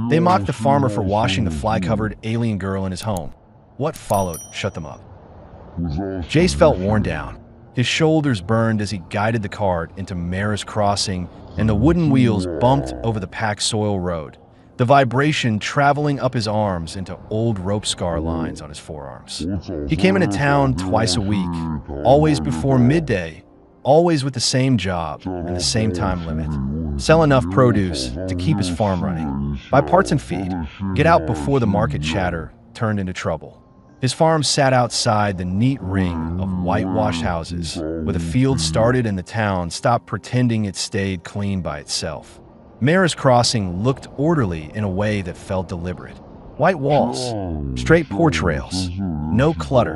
They mocked the farmer for washing the fly-covered alien girl in his home. What followed shut them up. Jace felt worn down. His shoulders burned as he guided the cart into Maris Crossing, and the wooden wheels bumped over the packed soil road, the vibration traveling up his arms into old rope scar lines on his forearms. He came into town twice a week, always before midday, always with the same job and the same time limit. Sell enough produce to keep his farm running. Buy parts and feed. Get out before the market chatter turned into trouble. His farm sat outside the neat ring of whitewashed houses, where the field started and the town stopped pretending it stayed clean by itself. Maris Crossing looked orderly in a way that felt deliberate. White walls, straight porch rails, no clutter.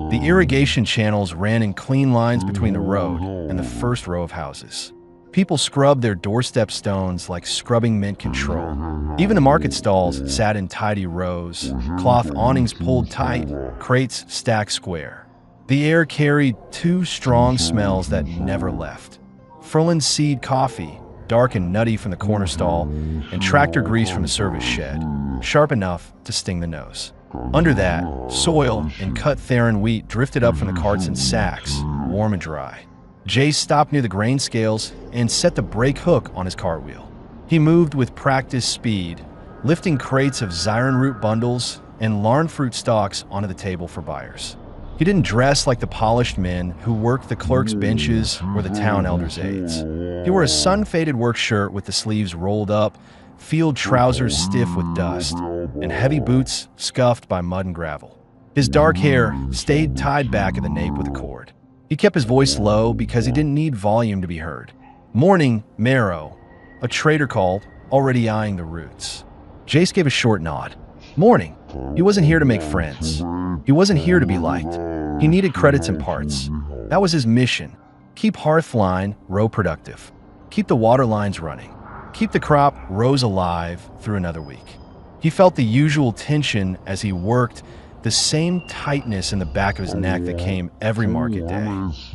The irrigation channels ran in clean lines between the road and the first row of houses. People scrubbed their doorstep stones like scrubbing mint control. Even the market stalls sat in tidy rows, cloth awnings pulled tight, crates stacked square. The air carried two strong smells that never left. Ferland seed coffee, dark and nutty from the corner stall, and tractor grease from the service shed, sharp enough to sting the nose. Under that, soil and cut Theron wheat drifted up from the carts in sacks, warm and dry. Jace stopped near the grain scales and set the brake hook on his cartwheel. He moved with practiced speed, lifting crates of Zyron root bundles and larn fruit stalks onto the table for buyers. He didn't dress like the polished men who worked the clerks' benches or the town elders' aides. He wore a sun-faded work shirt with the sleeves rolled up, field trousers stiff with dust, and heavy boots scuffed by mud and gravel. His dark hair stayed tied back at the nape with a cord. He kept his voice low because he didn't need volume to be heard. "Morning, Marrow," a trader called, already eyeing the roots. Jace gave a short nod. "Morning." He wasn't here to make friends. He wasn't here to be liked. He needed credits and parts. That was his mission. Keep Hearthline row productive. Keep the water lines running. Keep the crop rows alive through another week. He felt the usual tension as he worked, the same tightness in the back of his neck that came every market day.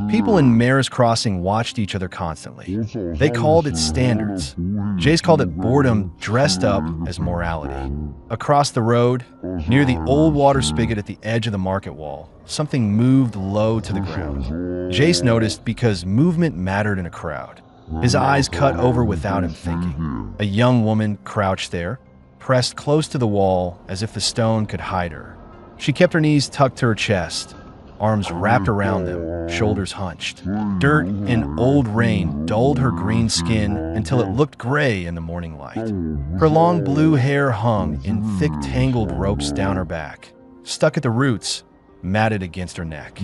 People in Maris Crossing watched each other constantly. They called it standards. Jace called it boredom dressed up as morality. Across the road, near the old water spigot at the edge of the market wall, something moved low to the ground. Jace noticed because movement mattered in a crowd. His eyes cut over without him thinking. A young woman crouched there, pressed close to the wall as if the stone could hide her. She kept her knees tucked to her chest, arms wrapped around them, shoulders hunched. Dirt and old rain dulled her green skin until it looked gray in the morning light. Her long blue hair hung in thick tangled ropes down her back, stuck at the roots, matted against her neck.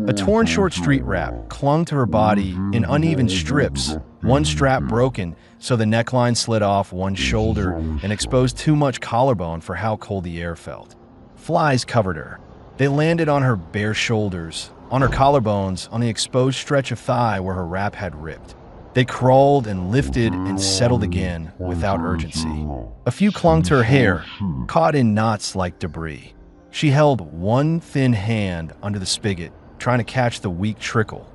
A torn short street wrap clung to her body in uneven strips, one strap broken so the neckline slid off one shoulder and exposed too much collarbone for how cold the air felt. Flies covered her. They landed on her bare shoulders, on her collarbones, on the exposed stretch of thigh where her wrap had ripped. They crawled and lifted and settled again without urgency. A few clung to her hair, caught in knots like debris. She held one thin hand under the spigot, trying to catch the weak trickle.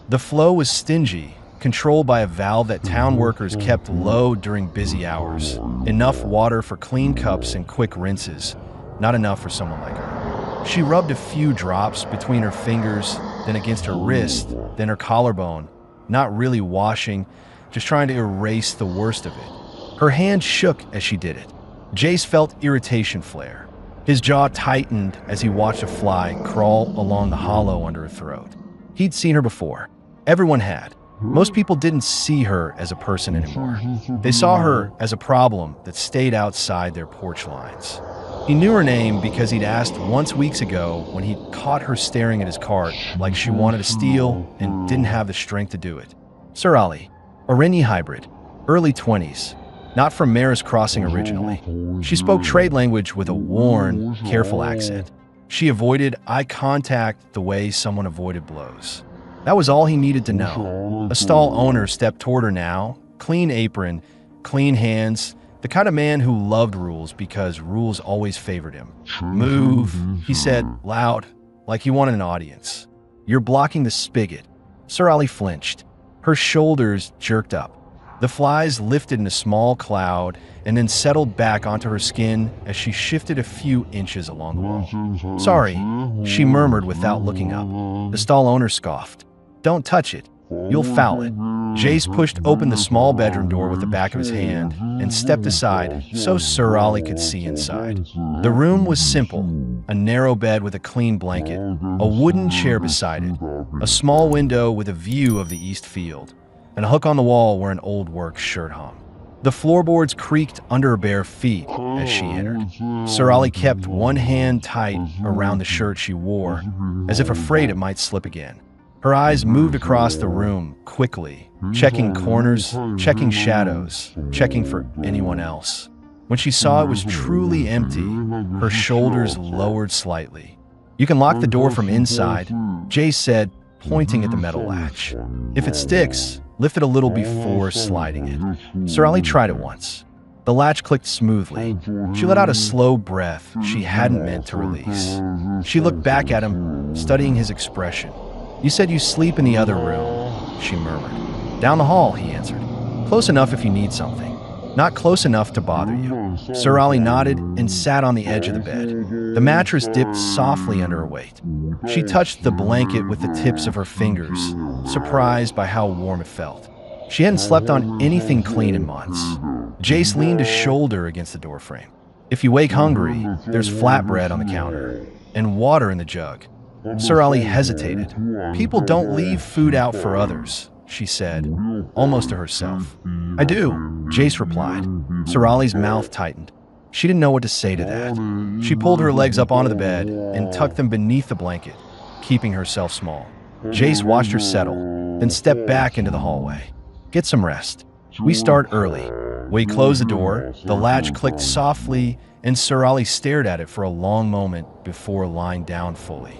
The flow was stingy, controlled by a valve that town workers kept low during busy hours. Enough water for clean cups and quick rinses. Not enough for someone like her. She rubbed a few drops between her fingers, then against her wrist, then her collarbone, not really washing, just trying to erase the worst of it. Her hand shook as she did it. Jace felt irritation flare. His jaw tightened as he watched a fly crawl along the hollow under her throat. He'd seen her before. Everyone had. Most people didn't see her as a person anymore. They saw her as a problem that stayed outside their porch lines. He knew her name because he'd asked once weeks ago when he'd caught her staring at his cart like she wanted to steal and didn't have the strength to do it. Surali, Orenyi hybrid, early 20s, not from Maris Crossing originally. She spoke trade language with a worn, careful accent. She avoided eye contact the way someone avoided blows. That was all he needed to know. A stall owner stepped toward her now, clean apron, clean hands, the kind of man who loved rules because rules always favored him. "Move," he said, loud, like he wanted an audience. "You're blocking the spigot." Surali flinched. Her shoulders jerked up. The flies lifted in a small cloud and then settled back onto her skin as she shifted a few inches along the wall. "Sorry," she murmured without looking up. The stall owner scoffed. "Don't touch it. You'll foul it." Jace pushed open the small bedroom door with the back of his hand and stepped aside so Sir Ollie could see inside. The room was simple: a narrow bed with a clean blanket, a wooden chair beside it, a small window with a view of the east field, and a hook on the wall where an old work shirt hung. The floorboards creaked under her bare feet as she entered. Sir Ollie kept one hand tight around the shirt she wore, as if afraid it might slip again. Her eyes moved across the room quickly, checking corners, checking shadows, checking for anyone else. When she saw it was truly empty, her shoulders lowered slightly. "You can lock the door from inside," Jace said, pointing at the metal latch. "If it sticks, lift it a little before sliding it." Sir Ollie tried it once. The latch clicked smoothly. She let out a slow breath she hadn't meant to release. She looked back at him, studying his expression. "You said you sleep in the other room," she murmured. "Down the hall," he answered. "Close enough if you need something. Not close enough to bother you." Sir Ollie nodded and sat on the edge of the bed. The mattress dipped softly under her weight. She touched the blanket with the tips of her fingers, surprised by how warm it felt. She hadn't slept on anything clean in months. Jace leaned a shoulder against the doorframe. "If you wake hungry, there's flatbread on the counter and water in the jug." Sir Ollie hesitated. "People don't leave food out for others," she said, almost to herself. "I do," Jace replied. Sir Ollie's mouth tightened. She didn't know what to say to that. She pulled her legs up onto the bed and tucked them beneath the blanket, keeping herself small. Jace watched her settle, then stepped back into the hallway. "Get some rest. We start early." When he closed the door, the latch clicked softly, and Sir Ollie stared at it for a long moment before lying down fully.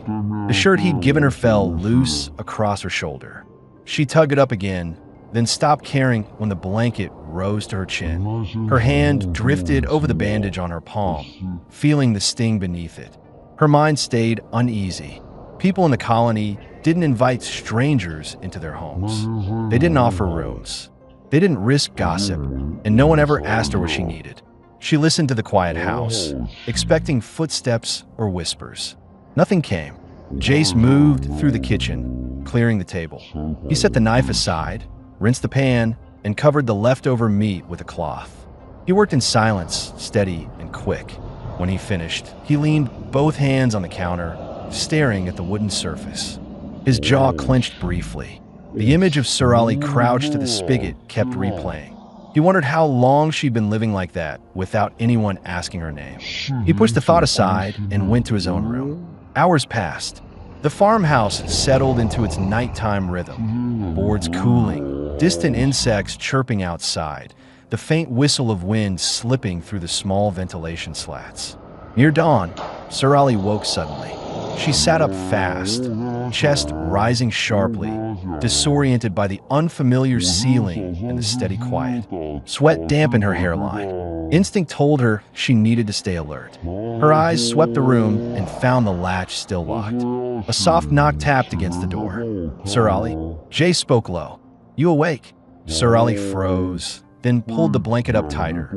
The shirt he'd given her fell loose across her shoulder. She tugged it up again, then stopped caring when the blanket rose to her chin. Her hand drifted over the bandage on her palm, feeling the sting beneath it. Her mind stayed uneasy. People in the colony didn't invite strangers into their homes. They didn't offer rooms. They didn't risk gossip, and no one ever asked her what she needed. She listened to the quiet house, expecting footsteps or whispers. Nothing came. Jace moved through the kitchen, clearing the table. He set the knife aside, rinsed the pan, and covered the leftover meat with a cloth. He worked in silence, steady and quick. When he finished, he leaned both hands on the counter, staring at the wooden surface. His jaw clenched briefly. The image of Sir Ollie crouched at the spigot kept replaying. He wondered how long she'd been living like that without anyone asking her name. He pushed the thought aside and went to his own room. Hours passed. The farmhouse settled into its nighttime rhythm. Boards cooling, distant insects chirping outside, the faint whistle of wind slipping through the small ventilation slats. Near dawn, Sir Ollie woke suddenly. She sat up fast, chest rising sharply, disoriented by the unfamiliar ceiling and the steady quiet. Sweat dampened her hairline. Instinct told her she needed to stay alert. Her eyes swept the room and found the latch still locked. A soft knock tapped against the door. "Sir Ollie?" Jace spoke low. "You awake?" Sir Ollie froze, then pulled the blanket up tighter.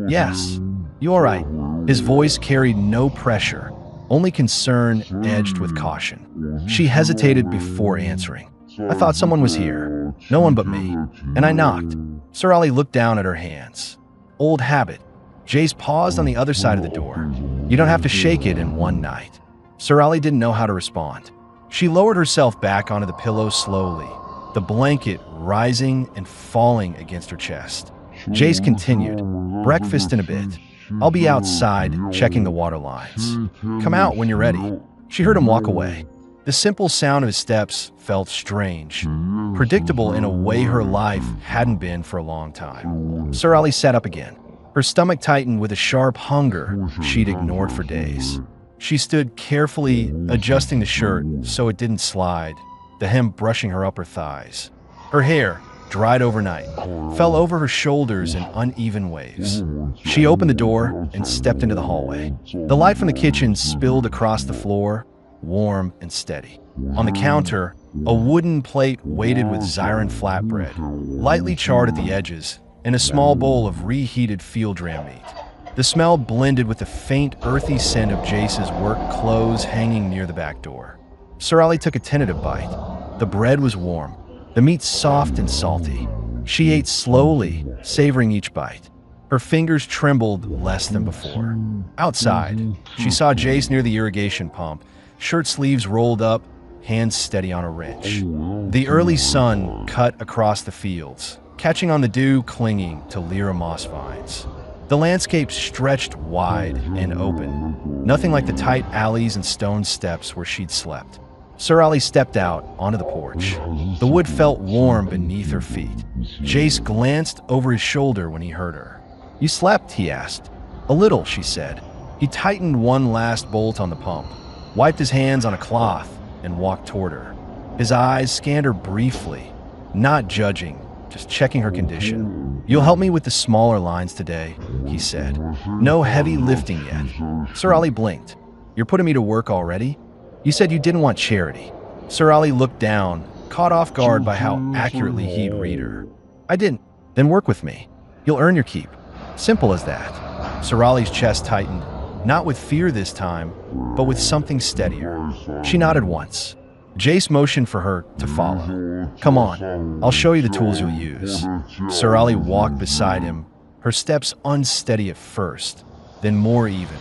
"Yes. You all right?" His voice carried no pressure, only concern edged with caution. She hesitated before answering. "I thought someone was here. No one but me. And I knocked." Sir Ollie looked down at her hands. "Old habit." Jace paused on the other side of the door. "You don't have to shake it in one night." Sir Ollie didn't know how to respond. She lowered herself back onto the pillow slowly, the blanket rising and falling against her chest. Jace continued, "Breakfast in a bit. I'll be outside checking the water lines. Come out when you're ready." She heard him walk away. The simple sound of his steps felt strange, predictable in a way her life hadn't been for a long time. Sir Ollie sat up again. Her stomach tightened with a sharp hunger she'd ignored for days. She stood carefully adjusting the shirt so it didn't slide, the hem brushing her upper thighs. Her hair, dried overnight, fell over her shoulders in uneven waves. She opened the door and stepped into the hallway. The light from the kitchen spilled across the floor, warm and steady. On the counter, A wooden plate weighted with Zyron flatbread, lightly charred at the edges, and a small bowl of reheated field ram meat. The smell blended with the faint, earthy scent of Jace's work clothes hanging near the back door. Sir Ali took a tentative bite. The bread was warm, the meat soft and salty. She ate slowly, savoring each bite. Her fingers trembled less than before. Outside, she saw Jace near the irrigation pump, shirt sleeves rolled up, hands steady on a wrench. The early sun cut across the fields, catching on the dew clinging to Lyra moss vines. The landscape stretched wide and open, nothing like the tight alleys and stone steps where she'd slept. Sir Ali stepped out onto the porch. The wood felt warm beneath her feet. Jace glanced over his shoulder when he heard her. "You slept?" he asked. "A little," she said. He tightened one last bolt on the pump, wiped his hands on a cloth, and walked toward her. His eyes scanned her briefly, not judging, just checking her condition. "You'll help me with the smaller lines today," he said. "No heavy lifting yet." Sir Ali blinked. "You're putting me to work already? You said you didn't want charity." Sir Ali looked down, caught off guard by how accurately he'd read her. "I didn't." "Then work with me. You'll earn your keep. Simple as that." Sir Ali's chest tightened, not with fear this time, but with something steadier. She nodded once. Jace motioned for her to follow. "Come on, I'll show you the tools you'll use." Sir Ali walked beside him, her steps unsteady at first, then more even.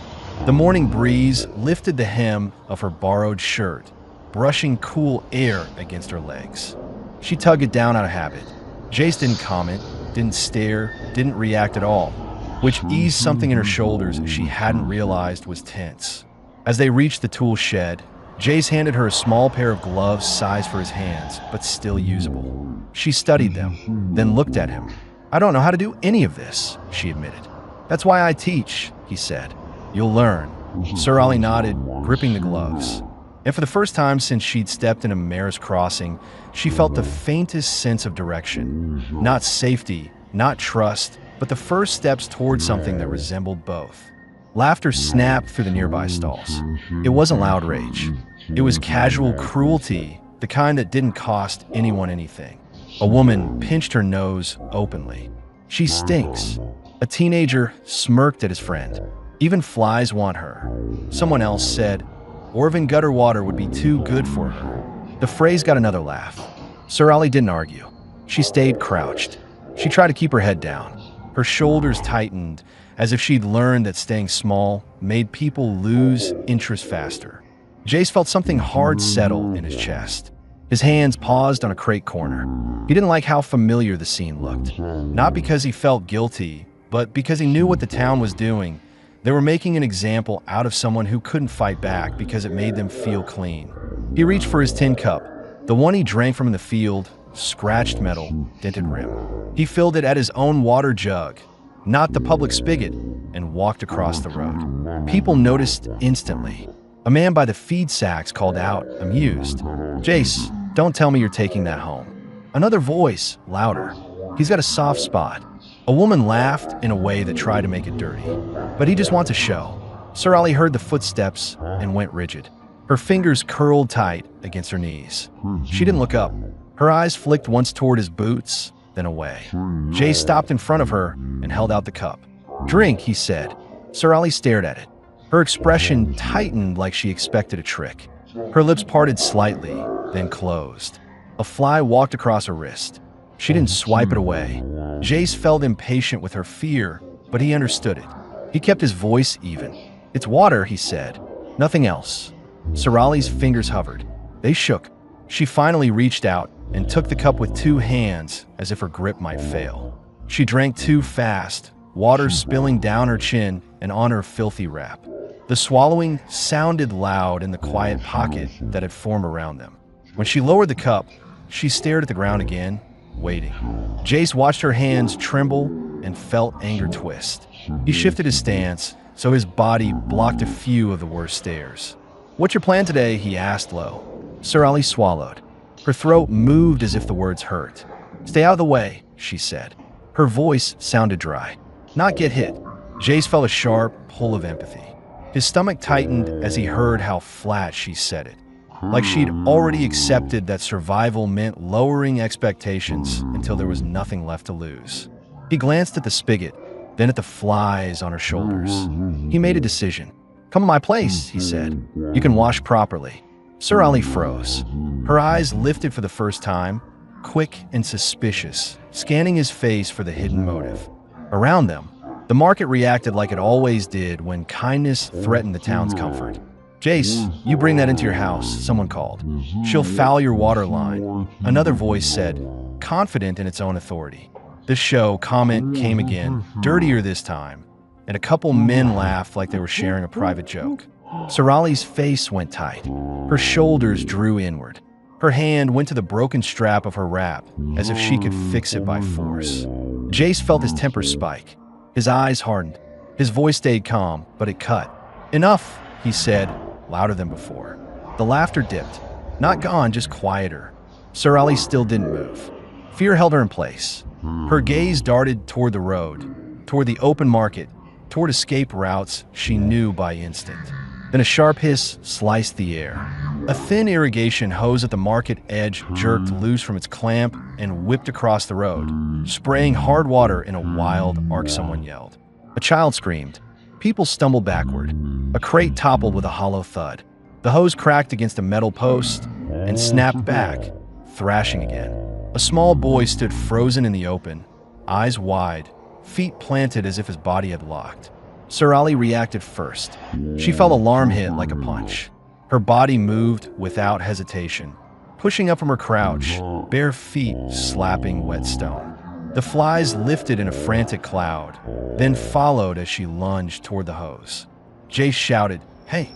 The morning breeze lifted the hem of her borrowed shirt, brushing cool air against her legs. She tugged it down out of habit. Jace didn't comment, didn't stare, didn't react at all, which eased something in her shoulders she hadn't realized was tense. As they reached the tool shed, Jace handed her a small pair of gloves sized for his hands, but still usable. She studied them, then looked at him. "I don't know how to do any of this," she admitted. "That's why I teach," he said. "You'll learn." Sir Ali nodded, gripping the gloves. And for the first time since she'd stepped into Maris Crossing, she felt the faintest sense of direction. Not safety, not trust, but the first steps toward something that resembled both. Laughter snapped through the nearby stalls. It wasn't loud rage. It was casual cruelty, the kind that didn't cost anyone anything. A woman pinched her nose openly. "She stinks." A teenager smirked at his friend. "Even flies want her." Someone else said, "Orvan gutter water would be too good for her." The phrase got another laugh. Sir Ali didn't argue. She stayed crouched. She tried to keep her head down. Her shoulders tightened, as if she'd learned that staying small made people lose interest faster. Jace felt something hard settle in his chest. His hands paused on a crate corner. He didn't like how familiar the scene looked. Not because he felt guilty, but because he knew what the town was doing. They were making an example out of someone who couldn't fight back because it made them feel clean. He reached for his tin cup, the one he drank from in the field, scratched metal, dented rim. He filled it at his own water jug, not the public spigot, and walked across the road. People noticed instantly. A man by the feed sacks called out, amused, "Jace, don't tell me you're taking that home." Another voice, louder. "He's got a soft spot." A woman laughed in a way that tried to make it dirty. "But he just wants a show." Sir Ali heard the footsteps and went rigid. Her fingers curled tight against her knees. She didn't look up. Her eyes flicked once toward his boots, then away. Jace stopped in front of her and held out the cup. "Drink," he said. Sir Ali stared at it. Her expression tightened like she expected a trick. Her lips parted slightly, then closed. A fly walked across her wrist. She didn't swipe it away. Jace felt impatient with her fear, but he understood it. He kept his voice even. "It's water," he said. "Nothing else." Sir Ali's fingers hovered. They shook. She finally reached out and took the cup with two hands as if her grip might fail. She drank too fast, water spilling down her chin and on her filthy wrap. The swallowing sounded loud in the quiet pocket that had formed around them. When she lowered the cup, she stared at the ground again, waiting. Jace watched her hands tremble and felt anger twist. He shifted his stance, so his body blocked a few of the worst stares. "What's your plan today?" he asked low. Sir Ali swallowed. Her throat moved as if the words hurt. "Stay out of the way," she said. Her voice sounded dry. "Not get hit." Jace felt a sharp pull of empathy. His stomach tightened as he heard how flat she said it. like she'd already accepted that survival meant lowering expectations until there was nothing left to lose. He glanced at the spigot, then at the flies on her shoulders. He made a decision. "Come to my place," he said. "You can wash properly." Sir Ali froze. Her eyes lifted for the first time, quick and suspicious, scanning his face for the hidden motive. Around them, the market reacted like it always did when kindness threatened the town's comfort. "Jace, you bring that into your house," someone called. "She'll foul your water line," another voice said, confident in its own authority. The show comment came again, dirtier this time, and a couple men laughed like they were sharing a private joke. Sir Ali's face went tight. Her shoulders drew inward. Her hand went to the broken strap of her wrap, as if she could fix it by force. Jace felt his temper spike. His eyes hardened. His voice stayed calm, but it cut. "Enough," he said, louder than before. The laughter dipped. Not gone, just quieter. Sir Ali still didn't move. Fear held her in place. Her gaze darted toward the road, toward the open market, toward escape routes she knew by instinct. Then a sharp hiss sliced the air. A thin irrigation hose at the market edge jerked loose from its clamp and whipped across the road, spraying hard water in a wild arc. Someone yelled. A child screamed. People stumbled backward. A crate toppled with a hollow thud. The hose cracked against a metal post and snapped back, thrashing again. A small boy stood frozen in the open, eyes wide, feet planted as if his body had locked. Sir Ali reacted first. She felt alarm hit like a punch. Her body moved without hesitation, pushing up from her crouch, bare feet slapping wet stone. The flies lifted in a frantic cloud, then followed as she lunged toward the hose. Jace shouted, "Hey!"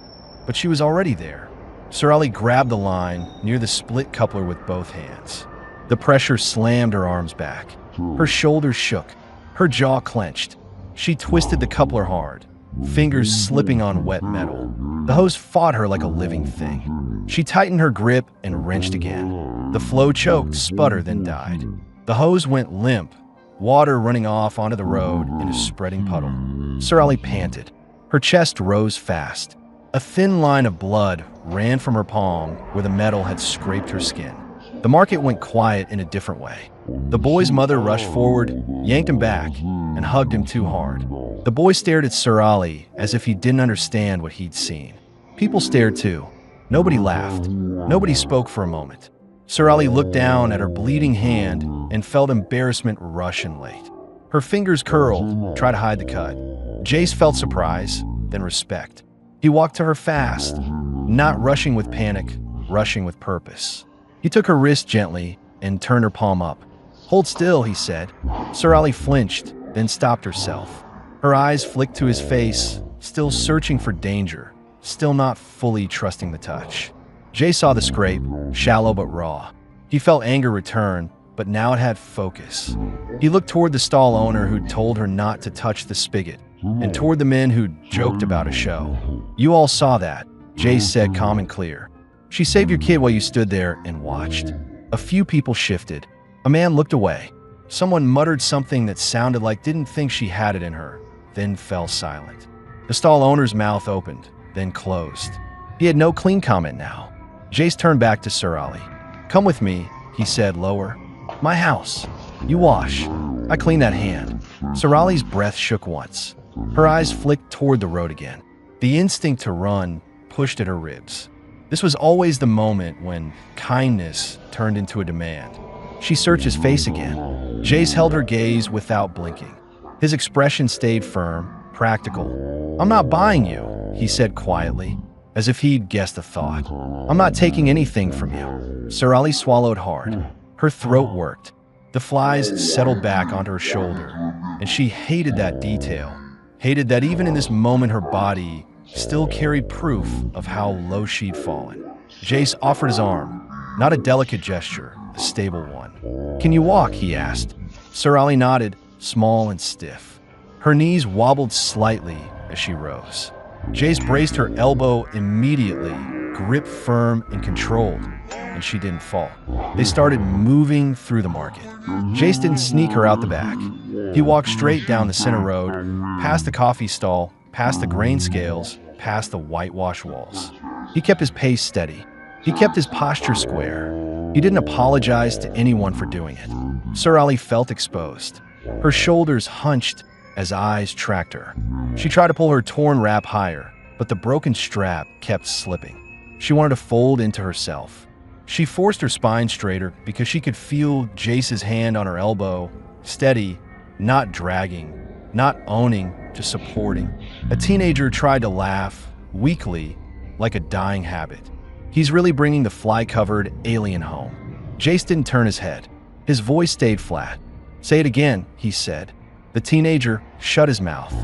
But she was already there. Sir Ali grabbed the line near the split coupler with both hands. The pressure slammed her arms back. Her shoulders shook. Her jaw clenched. She twisted the coupler hard, fingers slipping on wet metal. The hose fought her like a living thing. She tightened her grip and wrenched again. The flow choked, sputtered, then died. The hose went limp, water running off onto the road in a spreading puddle. Sir Ali panted. Her chest rose fast. A thin line of blood ran from her palm where the metal had scraped her skin. The market went quiet in a different way. The boy's mother rushed forward, yanked him back, and hugged him too hard. The boy stared at Sir Ali as if he didn't understand what he'd seen. People stared too. Nobody laughed. Nobody spoke for a moment. Sir Ali looked down at her bleeding hand and felt embarrassment rush in late. Her fingers curled, tried to hide the cut. Jace felt surprise, then respect. He walked to her fast, not rushing with panic, rushing with purpose. He took her wrist gently and turned her palm up. "Hold still," he said. Sir Ali flinched, then stopped herself. Her eyes flicked to his face, still searching for danger, still not fully trusting the touch. Jay saw the scrape, shallow but raw. He felt anger return, but now it had focus. He looked toward the stall owner who'd told her not to touch the spigot, and toward the men who'd joked about a show. "You all saw that," Jay said calm and clear. "She saved your kid while you stood there and watched." A few people shifted. A man looked away. Someone muttered something that sounded like didn't think she had it in her, then fell silent. The stall owner's mouth opened, then closed. He had no clean comment now. Jace turned back to Sir Ali. "Come with me," he said lower. "My house. You wash. I clean that hand." Sir Ali's breath shook once. Her eyes flicked toward the road again. The instinct to run pushed at her ribs. This was always the moment when kindness turned into a demand. She searched his face again. Jace held her gaze without blinking. His expression stayed firm, practical. "I'm not buying you," he said quietly, as if he'd guessed the thought. "I'm not taking anything from you." Sir Ali swallowed hard. Her throat worked. The flies settled back onto her shoulder, and she hated that detail. Hated that even in this moment her body still carried proof of how low she'd fallen. Jace offered his arm, not a delicate gesture, a stable one. "Can you walk?" he asked. Sir Ali nodded, small and stiff. Her knees wobbled slightly as she rose. Jace braced her elbow immediately, grip firm and controlled, and she didn't fall. They started moving through the market. Jace didn't sneak her out the back. He walked straight down the center road, past the coffee stall, past the grain scales, past the whitewashed walls. He kept his pace steady. He kept his posture square. He didn't apologize to anyone for doing it. Sir Ali felt exposed. Her shoulders hunched as eyes tracked her. She tried to pull her torn wrap higher, but the broken strap kept slipping. She wanted to fold into herself. She forced her spine straighter because she could feel Jace's hand on her elbow, steady, not dragging, not owning, just supporting. A teenager tried to laugh, weakly, like a dying habit. He's really bringing the fly-covered alien home. Jace didn't turn his head. His voice stayed flat. "Say it again," he said. The teenager shut his mouth.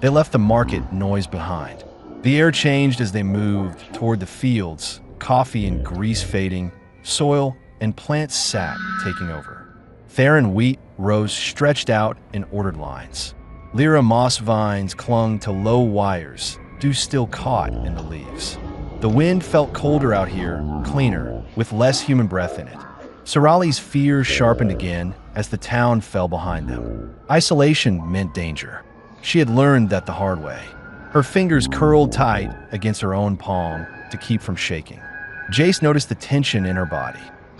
They left the market noise behind. The air changed as they moved toward the fields, coffee and grease fading, soil and plant sap taking over. Theron wheat rows stretched out in ordered lines. Lyra moss vines clung to low wires, dew still caught in the leaves. The wind felt colder out here, cleaner, with less human breath in it. Sir Ali's fears sharpened again as the town fell behind them. Isolation meant danger. She had learned that the hard way. Her fingers curled tight against her own palm to keep from shaking. Jace noticed the tension in her body.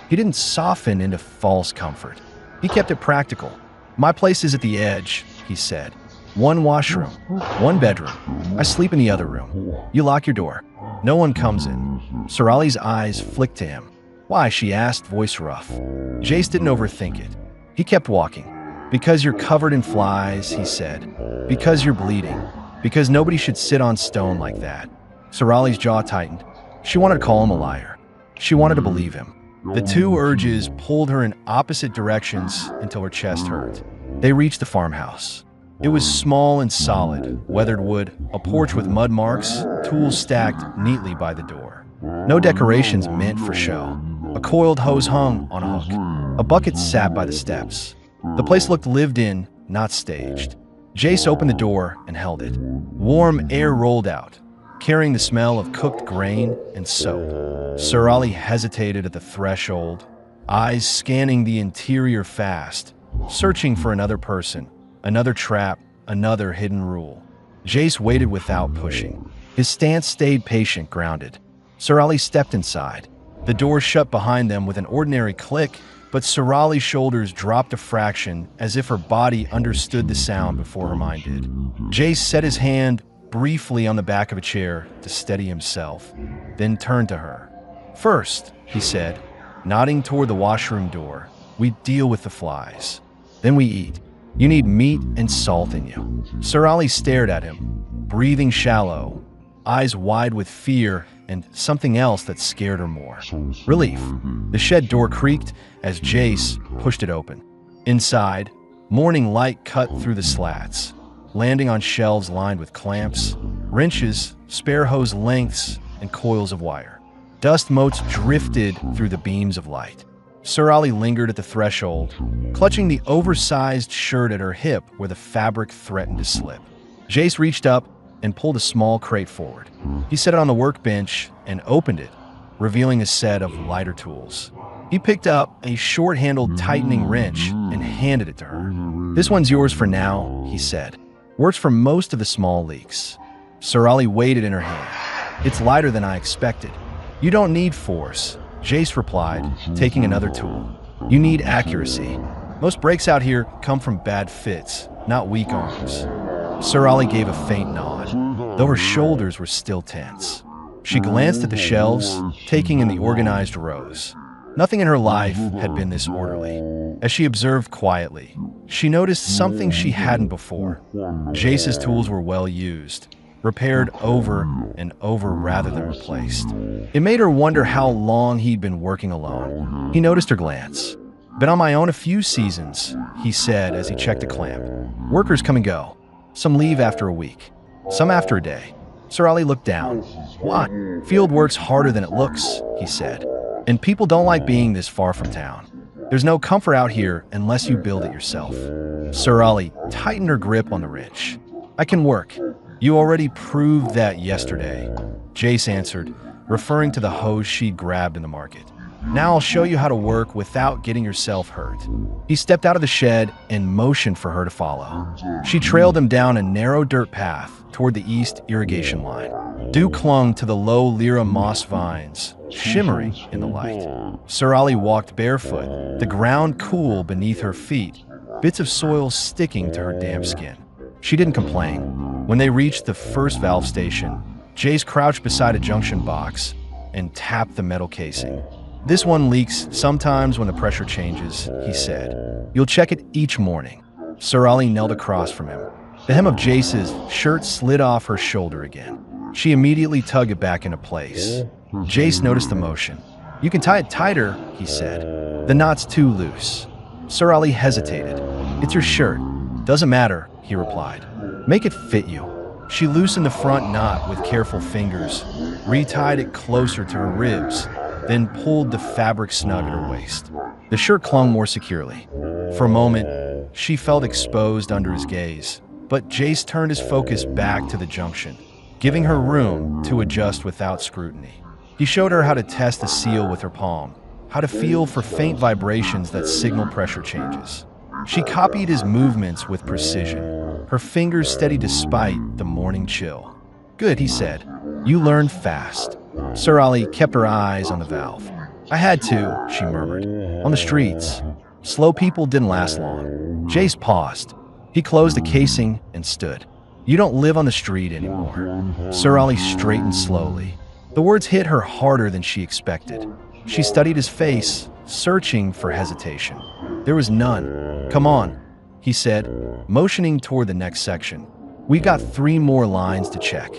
He didn't soften into false comfort. He kept it practical. "My place is at the edge," he said. "One washroom, one bedroom. I sleep in the other room. You lock your door. No one comes in." Sir Ali's eyes flicked to him. "Why?" she asked, voice rough. Jace didn't overthink it. He kept walking. "Because you're covered in flies," he said. "Because you're bleeding. Because nobody should sit on stone like that." Sir Ali's jaw tightened. She wanted to call him a liar. She wanted to believe him. The two urges pulled her in opposite directions until her chest hurt. They reached the farmhouse. It was small and solid, weathered wood, a porch with mud marks, tools stacked neatly by the door. No decorations meant for show. A coiled hose hung on a hook. A bucket sat by the steps. The place looked lived in, not staged. Jace opened the door and held it. Warm air rolled out, carrying the smell of cooked grain and soap. Sir Ali hesitated at the threshold, eyes scanning the interior fast, searching for another person, another trap, another hidden rule. Jace waited without pushing. His stance stayed patient, grounded. Sir Ali stepped inside. The door shut behind them with an ordinary click, but Sir Ali's shoulders dropped a fraction as if her body understood the sound before her mind did. Jace set his hand briefly on the back of a chair to steady himself, then turned to her. "First," he said, nodding toward the washroom door, "we deal with the flies. Then we eat. You need meat and salt in you." Sir Ali stared at him, breathing shallow, eyes wide with fear and something else that scared her more. Relief. The shed door creaked as Jace pushed it open. Inside, morning light cut through the slats, landing on shelves lined with clamps, wrenches, spare hose lengths, and coils of wire. Dust motes drifted through the beams of light. Sir Ali lingered at the threshold, clutching the oversized shirt at her hip where the fabric threatened to slip. Jace reached up and pulled a small crate forward. He set it on the workbench and opened it, revealing a set of lighter tools. He picked up a short-handled tightening wrench and handed it to her. "This one's yours for now," he said. "Works for most of the small leaks." Sir Ali weighed it in her hand. "It's lighter than I expected." "You don't need force," Jace replied, taking another tool. "You need accuracy. Most breaks out here come from bad fits, not weak arms." Sir Ali gave a faint nod, though her shoulders were still tense. She glanced at the shelves, taking in the organized rows. Nothing in her life had been this orderly. As she observed quietly, she noticed something she hadn't before. Jace's tools were well used, repaired over and over rather than replaced. It made her wonder how long he'd been working alone. He noticed her glance. "Been on my own a few seasons," he said as he checked a clamp. "Workers come and go. Some leave after a week, some after a day." Sir Ali looked down. "What? Field work's harder than it looks," he said. "And people don't like being this far from town. There's no comfort out here unless you build it yourself." Sir Ali tightened her grip on the wrench. "I can work. You already proved that yesterday," Jace answered, referring to the hose she'd grabbed in the market. Now I'll show you how to work without getting yourself hurt. He stepped out of the shed and motioned for her to follow. She trailed him down a narrow dirt path toward the east irrigation line. Dew clung to the low lira moss vines, shimmering in the light. Sir Ali walked barefoot, the ground cool beneath her feet, bits of soil sticking to her damp skin. She didn't complain. When they reached the first valve station, Jace crouched beside a junction box and tapped the metal casing. "This one leaks sometimes when the pressure changes," he said. "You'll check it each morning." Sir Ali knelt across from him. The hem of Jace's shirt slid off her shoulder again. She immediately tugged it back into place. Jace noticed the motion. "You can tie it tighter," he said. "The knot's too loose." Sir Ali hesitated. "It's your shirt." "Doesn't matter," he replied. "Make it fit you." She loosened the front knot with careful fingers, retied it closer to her ribs, then pulled the fabric snug at her waist. The shirt clung more securely. For a moment, she felt exposed under his gaze, but Jace turned his focus back to the junction, giving her room to adjust without scrutiny. He showed her how to test the seal with her palm, how to feel for faint vibrations that signal pressure changes. She copied his movements with precision, her fingers steady despite the morning chill. "Good," he said. "You learned fast." Sir Ali kept her eyes on the valve. "I had to," she murmured. "On the streets. Slow people didn't last long." Jace paused. He closed the casing and stood. "You don't live on the street anymore." Sir Ali straightened slowly. The words hit her harder than she expected. She studied his face, searching for hesitation. There was none. "Come on," he said, motioning toward the next section. "We've got 3 more lines to check."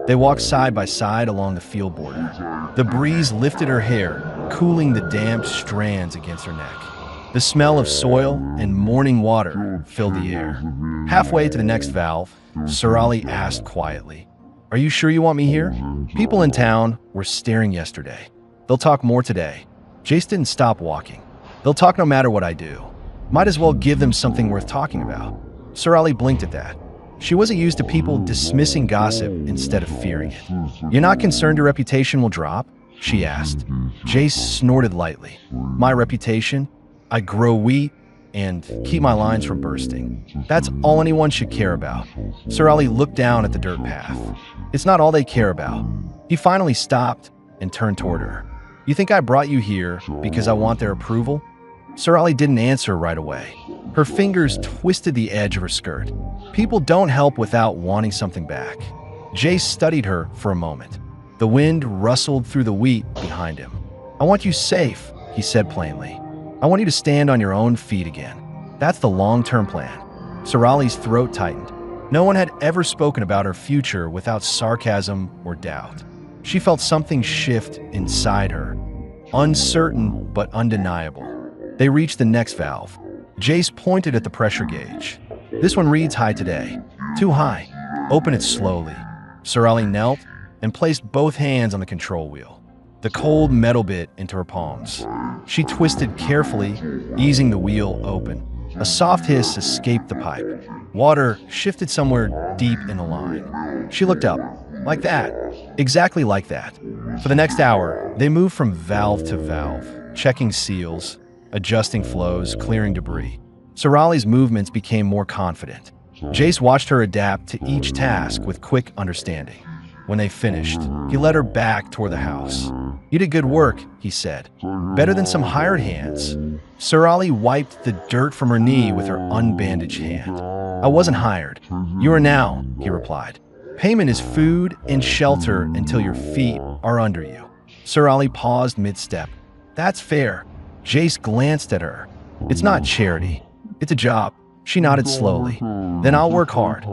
They walked side by side along the field border. The breeze lifted her hair, cooling the damp strands against her neck. The smell of soil and morning water filled the air. Halfway to the next valve, Sir Ali asked quietly, "Are you sure you want me here?" "People in town were staring yesterday. They'll talk more today." Jace didn't stop walking. "They'll talk no matter what I do. Might as well give them something worth talking about." Sir Ali blinked at that. She wasn't used to people dismissing gossip instead of fearing it. "You're not concerned your reputation will drop?" she asked. Jace snorted lightly. "My reputation? I grow wheat and keep my lines from bursting. That's all anyone should care about." Sir Ali looked down at the dirt path. "It's not all they care about." He finally stopped and turned toward her. "You think I brought you here because I want their approval?" Sir Ali didn't answer right away. Her fingers twisted the edge of her skirt. "People don't help without wanting something back." Jace studied her for a moment. The wind rustled through the wheat behind him. "I want you safe," he said plainly. "I want you to stand on your own feet again. That's the long-term plan." Sir Ali's throat tightened. No one had ever spoken about her future without sarcasm or doubt. She felt something shift inside her, uncertain but undeniable. They reached the next valve. Jace pointed at the pressure gauge. "This one reads high today. Too high. Open it slowly." Sir Ali knelt and placed both hands on the control wheel. The cold metal bit into her palms. She twisted carefully, easing the wheel open. A soft hiss escaped the pipe. Water shifted somewhere deep in the line. She looked up. "Like that. Exactly like that." For the next hour, they moved from valve to valve, checking seals, adjusting flows, clearing debris. Sir Ali's movements became more confident. Jace watched her adapt to each task with quick understanding. When they finished, he led her back toward the house. "You did good work," he said. "Better than some hired hands." Sir Ali wiped the dirt from her knee with her unbandaged hand. "I wasn't hired. You are now," he replied. "Payment is food and shelter until your feet are under you." Sir Ali paused mid-step. "That's fair." Jace glanced at her. "It's not charity. It's a job." She nodded slowly. "Then I'll work hard."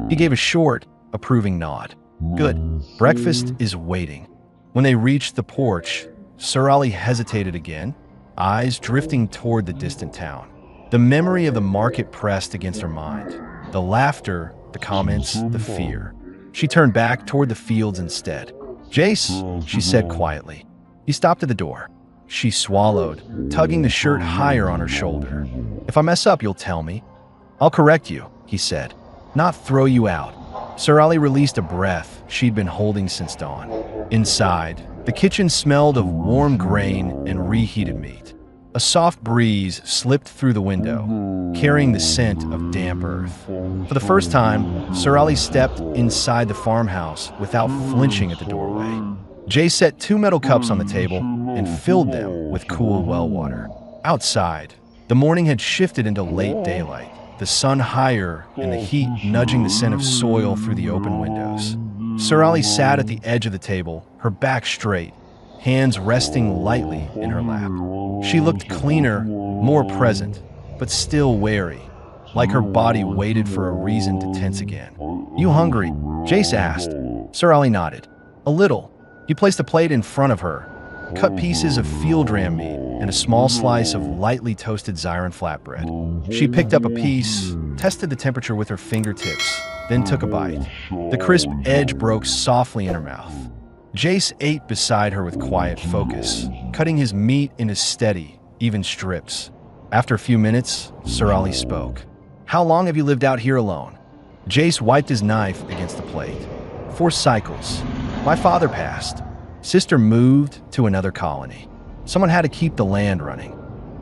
He gave a short, approving nod. "Good. Breakfast is waiting." When they reached the porch, Sir Ali hesitated again, eyes drifting toward the distant town. The memory of the market pressed against her mind. The laughter, the comments, the fear. She turned back toward the fields instead. "Jace," she said quietly. He stopped at the door. She swallowed, tugging the shirt higher on her shoulder. "If I mess up, you'll tell me." "I'll correct you," he said. "Not throw you out." Sir Ali released a breath she'd been holding since dawn. Inside, The kitchen smelled of warm grain and reheated meat. A soft breeze slipped through the window, carrying the scent of damp earth. For the first time, Sir Ali stepped inside the farmhouse without flinching at the doorway. Jay set 2 metal cups on the table and filled them with cool well water. Outside, the morning had shifted into late daylight, the sun higher and the heat nudging the scent of soil through the open windows. Sir Ali sat at the edge of the table, her back straight, hands resting lightly in her lap. She looked cleaner, more present, but still wary, like her body waited for a reason to tense again. "You hungry?" Jace asked. Sir Ali nodded. "A little." He placed a plate in front of her, cut pieces of field ram meat and a small slice of lightly toasted Zyron flatbread. She picked up a piece, tested the temperature with her fingertips, then took a bite. The crisp edge broke softly in her mouth. Jace ate beside her with quiet focus, cutting his meat into steady, even strips. After a few minutes, Sir Ali spoke. "How long have you lived out here alone?" Jace wiped his knife against the plate. 4 cycles. My father passed. Sister moved to another colony. Someone had to keep the land running.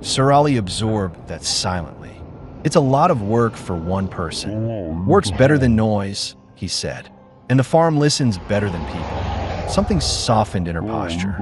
Sir Ali absorbed that silently. "It's a lot of work for one person. Work's better than noise," he said. "And the farm listens better than people." Something softened in her posture.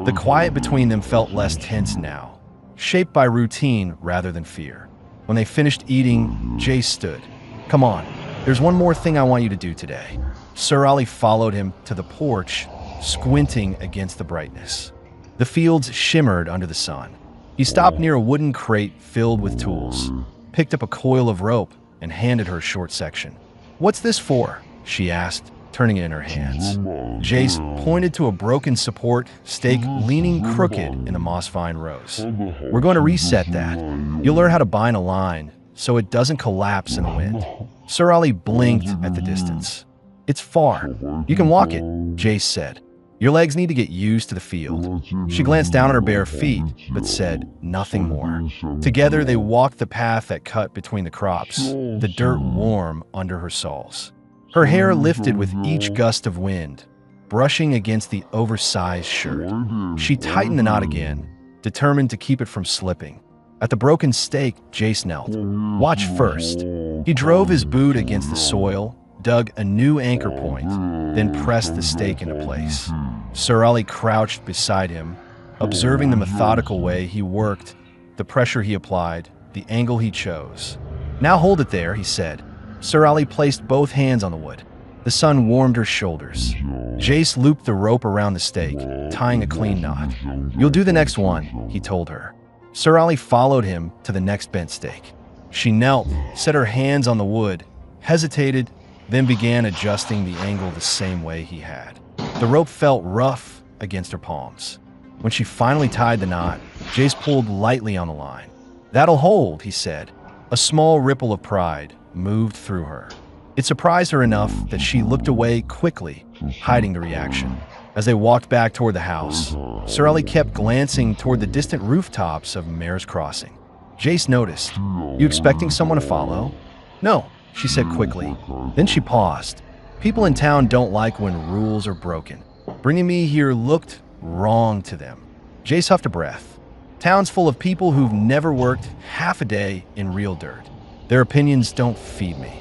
The quiet between them felt less tense now, shaped by routine rather than fear. When they finished eating, Jace stood. "Come on, there's one more thing I want you to do today." Sir Ali followed him to the porch, squinting against the brightness. The fields shimmered under the sun. He stopped near a wooden crate filled with tools, picked up a coil of rope, and handed her a short section. "What's this for?" she asked, turning it in her hands. Jace pointed to a broken support stake leaning crooked in the moss vine rows. "We're going to reset that. You'll learn how to bind a line so it doesn't collapse in the wind." Sir Ali blinked at the distance. "It's far. You can walk it," Jace said. "Your legs need to get used to the field." She glanced down at her bare feet, but said nothing more. Together, they walked the path that cut between the crops, the dirt warm under her soles. Her hair lifted with each gust of wind, brushing against the oversized shirt. She tightened the knot again, determined to keep it from slipping. At the broken stake, Jace knelt. "Watch first." He drove his boot against the soil, dug a new anchor point, then pressed the stake into place. Sir Ali crouched beside him, observing the methodical way he worked, the pressure he applied, the angle he chose. "Now hold it there," he said. Sir Ali placed both hands on the wood. The sun warmed her shoulders. Jace looped the rope around the stake, tying a clean knot. "You'll do the next one," he told her. Sir Ali followed him to the next bent stake. She knelt, set her hands on the wood, hesitated, then began adjusting the angle the same way he had. The rope felt rough against her palms. When she finally tied the knot, Jace pulled lightly on the line. "That'll hold," he said. A small ripple of pride moved through her. It surprised her enough that she looked away quickly, hiding the reaction. As they walked back toward the house, Sir Ali kept glancing toward the distant rooftops of Mare's Crossing. Jace noticed. "You expecting someone to follow?" "No," she said quickly. Then she paused. "People in town don't like when rules are broken. Bringing me here looked wrong to them." Jace huffed a breath. "Town's full of people who've never worked half a day in real dirt. Their opinions don't feed me."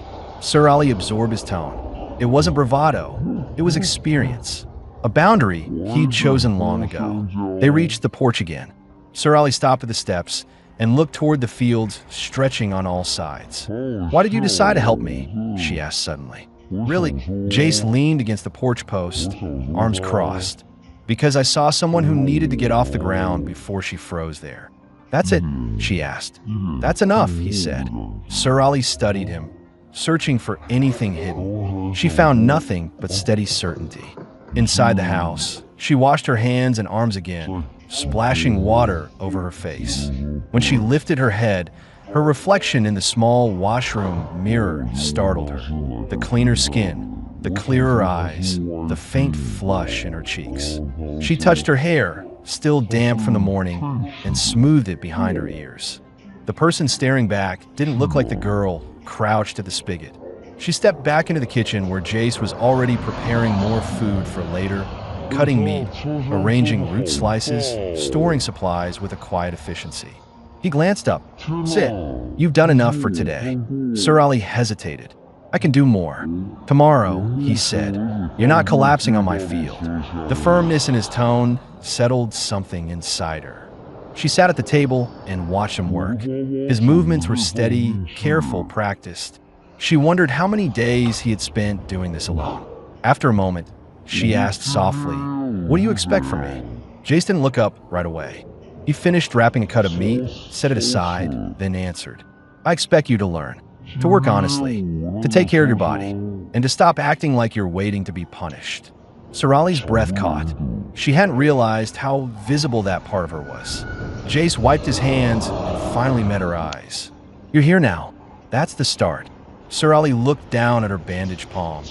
Sir Ali absorbed his tone. It wasn't bravado. It was experience. A boundary he'd chosen long ago. They reached the porch again. Sir Ali stopped at the steps and looked toward the fields stretching on all sides. "Why did you decide to help me?" she asked suddenly. "Really?" Jace leaned against the porch post, arms crossed. "Because I saw someone who needed to get off the ground before she froze there." "That's it?" she asked. "That's enough," he said. Sir Ali studied him, searching for anything hidden. She found nothing but steady certainty. Inside the house, she washed her hands and arms again, splashing water over her face. When she lifted her head, her reflection in the small washroom mirror startled her. The cleaner skin, the clearer eyes, the faint flush in her cheeks. She touched her hair, still damp from the morning, and smoothed it behind her ears. The person staring back didn't look like the girl crouched at the spigot. She stepped back into the kitchen where Jace was already preparing more food for later, cutting meat, arranging root slices, storing supplies with a quiet efficiency. He glanced up. "Sit. You've done enough for today." Sir Ali hesitated. "I can do more. Tomorrow," he said. "You're not collapsing on my field." The firmness in his tone settled something inside her. She sat at the table and watched him work. His movements were steady, careful, practiced. She wondered how many days he had spent doing this alone. After a moment, she asked softly, "What do you expect from me?" Jace didn't look up right away. He finished wrapping a cut of meat, set it aside, then answered, "I expect you to learn, to work honestly, to take care of your body, and to stop acting like you're waiting to be punished." Sir Ali's breath caught. She hadn't realized how visible that part of her was. Jace wiped his hands and finally met her eyes. "You're here now. That's the start." Sir Ali looked down at her bandaged palm,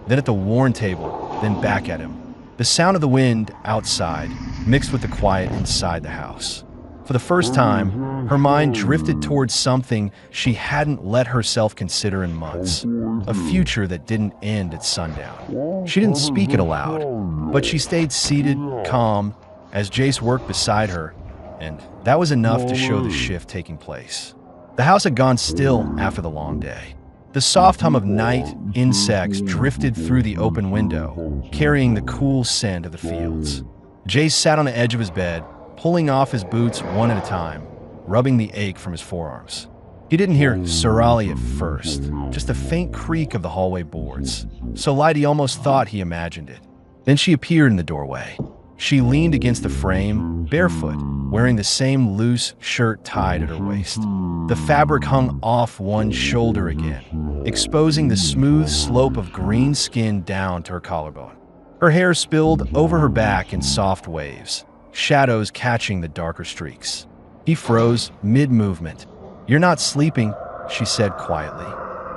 then at the worn table, then back at him. The sound of the wind outside mixed with the quiet inside the house. For the first time, her mind drifted towards something she hadn't let herself consider in months, a future that didn't end at sundown. She didn't speak it aloud, but she stayed seated, calm, as Jace worked beside her, and that was enough to show the shift taking place. The house had gone still after the long day. The soft hum of night insects drifted through the open window, carrying the cool scent of the fields. Jace sat on the edge of his bed, pulling off his boots one at a time, rubbing the ache from his forearms. He didn't hear Sir Ali at first, just a faint creak of the hallway boards, so light he almost thought he imagined it. Then she appeared in the doorway. She leaned against the frame, barefoot, wearing the same loose shirt tied at her waist. The fabric hung off one shoulder again, exposing the smooth slope of green skin down to her collarbone. Her hair spilled over her back in soft waves, shadows catching the darker streaks. He froze mid-movement. "You're not sleeping," she said quietly.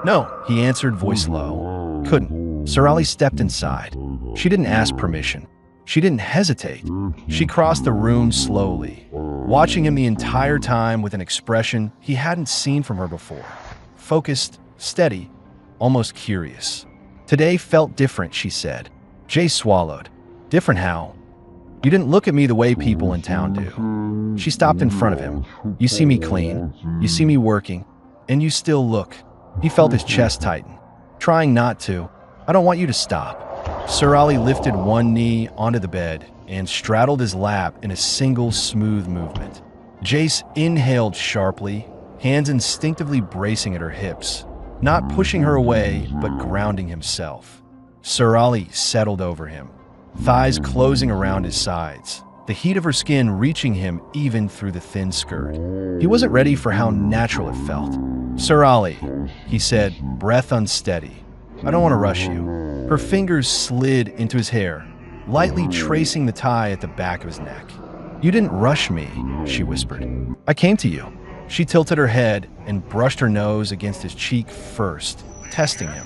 "No," he answered, voice low. "Couldn't." Sir Ali stepped inside. She didn't ask permission. She didn't hesitate. She crossed the room slowly, watching him the entire time with an expression he hadn't seen from her before. Focused, steady, almost curious. "Today felt different," she said. Jace swallowed. "Different how?" "You didn't look at me the way people in town do." She stopped in front of him. "You see me clean, you see me working, and you still look." He felt his chest tighten, trying not to. "I don't want you to stop." Sir Ali lifted one knee onto the bed and straddled his lap in a single smooth movement. Jace inhaled sharply, hands instinctively bracing at her hips, not pushing her away, but grounding himself. Sir Ali settled over him, thighs closing around his sides, the heat of her skin reaching him even through the thin skirt. He wasn't ready for how natural it felt. "Sir Ali," he said, breath unsteady, "I don't want to rush you." Her fingers slid into his hair, lightly tracing the tie at the back of his neck. "You didn't rush me," she whispered. "I came to you." She tilted her head and brushed her nose against his cheek first, testing him.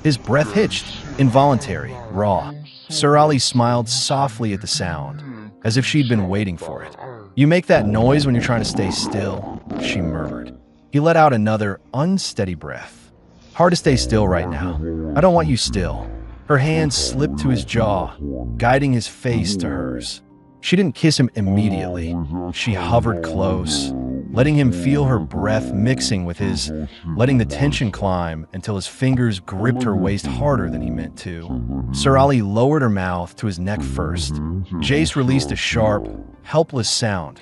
His breath hitched, involuntary, raw. Sir Ali smiled softly at the sound, as if she'd been waiting for it. "You make that noise when you're trying to stay still," she murmured. He let out another unsteady breath. "Hard to stay still right now. I don't want you still." Her hand slipped to his jaw, guiding his face to hers. She didn't kiss him immediately. She hovered close, letting him feel her breath mixing with his, letting the tension climb until his fingers gripped her waist harder than he meant to. Sir Ali lowered her mouth to his neck first. Jace released a sharp, helpless sound,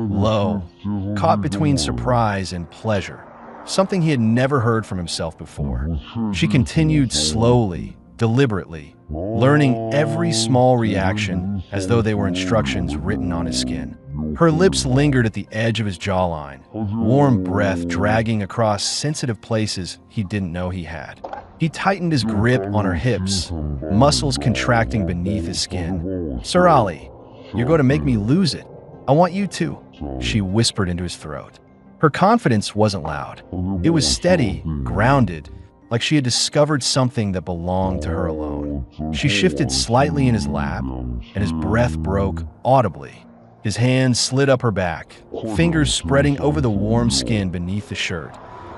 low, caught between surprise and pleasure, something he had never heard from himself before. She continued slowly, deliberately, learning every small reaction as though they were instructions written on his skin. Her lips lingered at the edge of his jawline, warm breath dragging across sensitive places he didn't know he had. He tightened his grip on her hips, muscles contracting beneath his skin. "Sir Ali, you're going to make me lose it. I want you to," she whispered into his throat. Her confidence wasn't loud. It was steady, grounded, like she had discovered something that belonged to her alone. She shifted slightly in his lap, and his breath broke audibly. His hands slid up her back, fingers spreading over the warm skin beneath the shirt,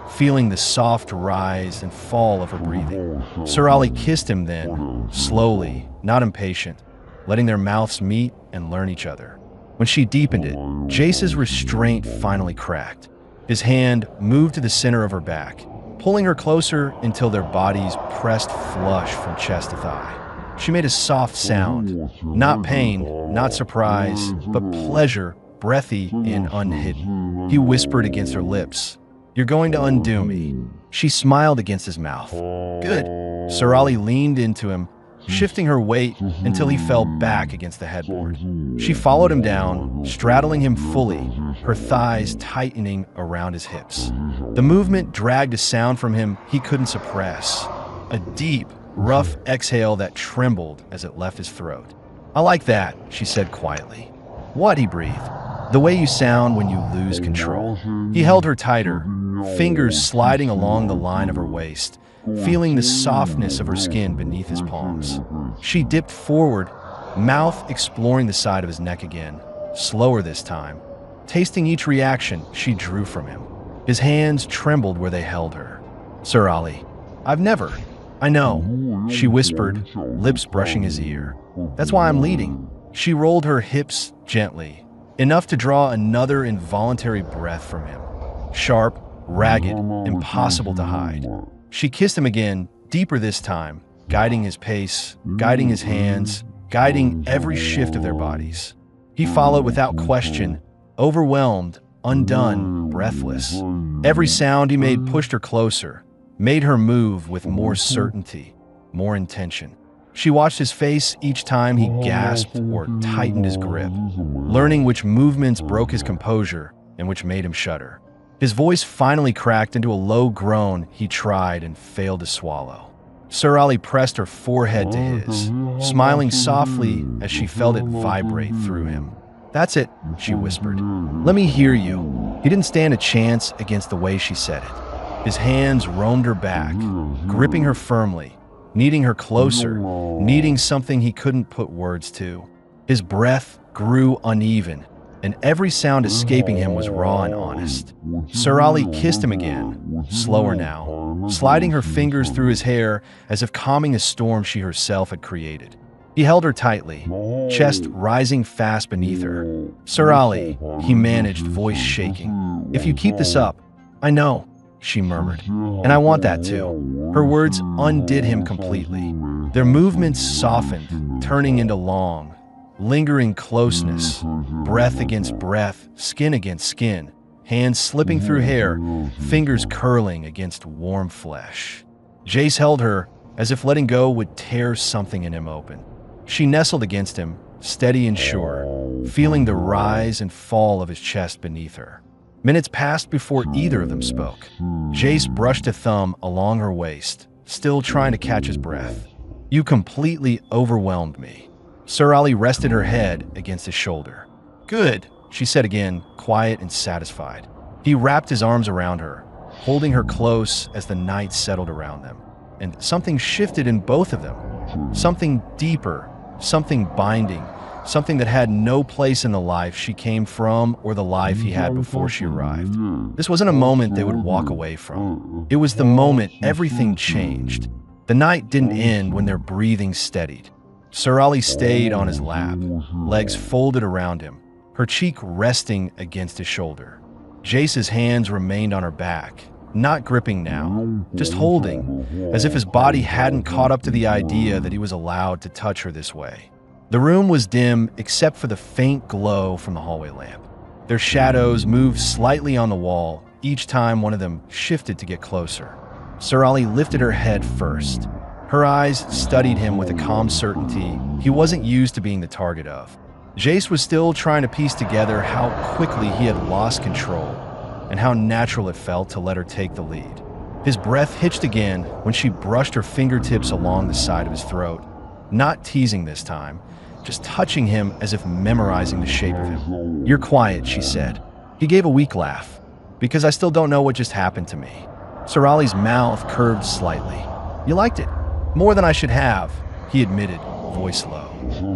feeling the soft rise and fall of her breathing. Sir Ali kissed him then, slowly, not impatient. letting their mouths meet and learn each other. When she deepened it, Jace's restraint finally cracked. His hand moved to the center of her back, pulling her closer until their bodies pressed flush from chest to thigh. She made a soft sound, not pain, not surprise, but pleasure, breathy and unhidden. He whispered against her lips, "You're going to undo me." She smiled against his mouth. "Good." Sorali leaned into him, shifting her weight until he fell back against the headboard. She followed him down, straddling him fully, her thighs tightening around his hips. The movement dragged a sound from him he couldn't suppress, a deep, rough exhale that trembled as it left his throat. "I like that," she said quietly. "What?" he breathed. "The way you sound when you lose control." He held her tighter, fingers sliding along the line of her waist, feeling the softness of her skin beneath his palms. She dipped forward, mouth exploring the side of his neck again, slower this time. Tasting each reaction she drew from him. His hands trembled where they held her. "Sir Ali, I've never." "I know," she whispered, lips brushing his ear. "That's why I'm leading." She rolled her hips gently, enough to draw another involuntary breath from him. Sharp, ragged, impossible to hide. She kissed him again, deeper this time, guiding his pace, guiding his hands, guiding every shift of their bodies. He followed without question, overwhelmed, undone, breathless. Every sound he made pushed her closer, made her move with more certainty, more intention. She watched his face each time he gasped or tightened his grip, learning which movements broke his composure and which made him shudder. His voice finally cracked into a low groan he tried and failed to swallow. Sir Ali pressed her forehead to his, smiling softly as she felt it vibrate through him. "That's it," she whispered. "Let me hear you." He didn't stand a chance against the way she said it. His hands roamed her back, gripping her firmly, needing her closer, needing something he couldn't put words to. His breath grew uneven, and every sound escaping him was raw and honest. Sir Ali kissed him again, slower now, sliding her fingers through his hair as if calming a storm she herself had created. He held her tightly, chest rising fast beneath her. "Sir Ali," he managed, voice shaking. "If you keep this up." "I know," she murmured, "and I want that too." Her words undid him completely. Their movements softened, turning into long, lingering closeness, breath against breath, skin against skin, hands slipping through hair, fingers curling against warm flesh. Jace held her as if letting go would tear something in him open. She nestled against him, steady and sure, feeling the rise and fall of his chest beneath her. Minutes passed before either of them spoke. Jace brushed a thumb along her waist, still trying to catch his breath. "You completely overwhelmed me." Sir Ali rested her head against his shoulder. "Good," she said again, quiet and satisfied. He wrapped his arms around her, holding her close as the night settled around them. And something shifted in both of them. Something deeper, something binding, something that had no place in the life she came from or the life he had before she arrived. This wasn't a moment they would walk away from. It was the moment everything changed. The night didn't end when their breathing steadied. Sir Ali stayed on his lap, legs folded around him, her cheek resting against his shoulder. Jace's hands remained on her back, not gripping now, just holding, as if his body hadn't caught up to the idea that he was allowed to touch her this way. The room was dim except for the faint glow from the hallway lamp. Their shadows moved slightly on the wall each time one of them shifted to get closer. Sir Ali lifted her head first. Her eyes studied him with a calm certainty he wasn't used to being the target of. Jace was still trying to piece together how quickly he had lost control and how natural it felt to let her take the lead. His breath hitched again when she brushed her fingertips along the side of his throat, not teasing this time, just touching him as if memorizing the shape of him. "You're quiet," she said. He gave a weak laugh. "Because I still don't know what just happened to me." Sir Ali's mouth curved slightly. "You liked it. More than I should have," he admitted, voice low.